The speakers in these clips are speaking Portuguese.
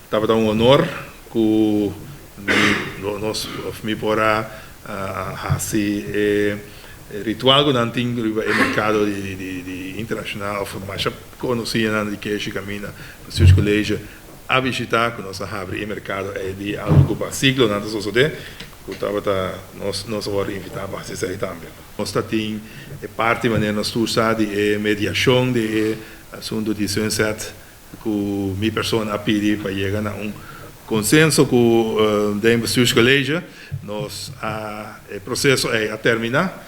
estava um honor que nós me pora fazer ritual que não tem no mercado de internacional, mas já conhecia na que caminha no seu colégio a visitar que nós abrimos o mercado de algo básico na nossa sociedade, que nós vamos invitar para fazer também. Nós temos parte de maneira nós de mediação de assunto de sunset que minha pessoa pede para chegar a consenso com dentro do seu colégio, nós o processo é a terminar.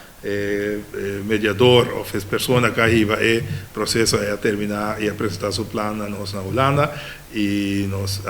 Mediador ou as pessoas que arrivam o processo é a terminar e apresentar seu plano nós na Holanda e nós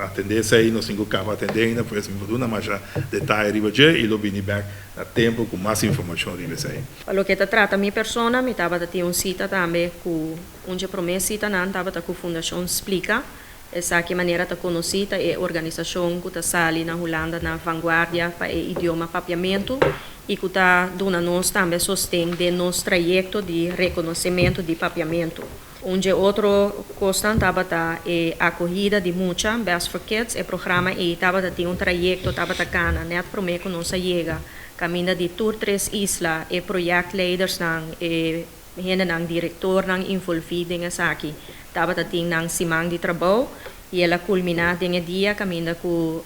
atender aí nós temos que atender ainda por exemplo de uma mais detalhe arriba e lo vini back a tempo com mais informação arriba aí. Pelo que trata minha pessoa me estava ter cita também com onde promessa cita não estava com fundação explica essa que maneira ta conhecida é organização que está ali na Holanda na vanguardia para o idioma papiamento e que está dando nós também sostém de nosso trajeto de reconhecimento de papiamento. Onde outro coisa estava é a acolhida de muita Best for Kids, o programa e estava ter trajeto estava cana, net para mim que nós chega, caminha de tour 3 islas e projeto-leaders nang e gente nang diretor nang envolvido nessa aqui, estava ter nang simang de trabalho e ela culmina em dia caminha com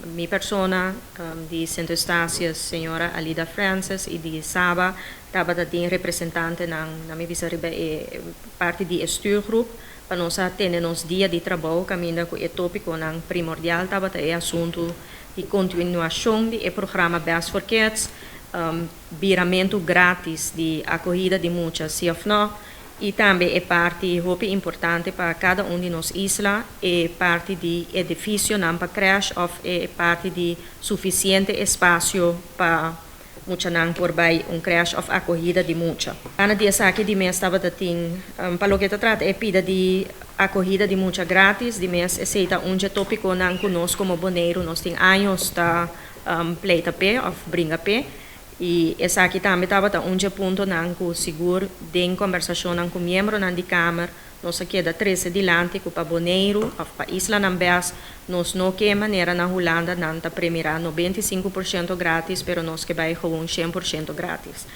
minha pessoa de Centro Estácias, senhora Alida Francis e de Saba, estava ter representante na minha visão parte de estuurgroep para nós ter nos dia de trabalho caminha com o tópico nang primordial estava ter assunto de continuação de programa Best for Kids, viramento grátis de acolhida de muitas, se ou não. E também é parte importante para cada de nós islas, é parte de edifício, não para creche, ou é parte de suficiente espaço para muita não por bem creche ou acolhida de muita. Ana dia aqui de mês estava tem para o que trata é pida de acolhida de muita grátis, de mês aceita tópico não conosco como boneiro, nós tem anos da pleita pé ou brinca pé. E essa aqui também estava ponto não com seguro de conversação com membro de câmara nós aqui da 13 dilante com para boneiro para isla nambes nós não que maneira na Holanda não tá premiar 95% grátis pero nós que vai com 100% grátis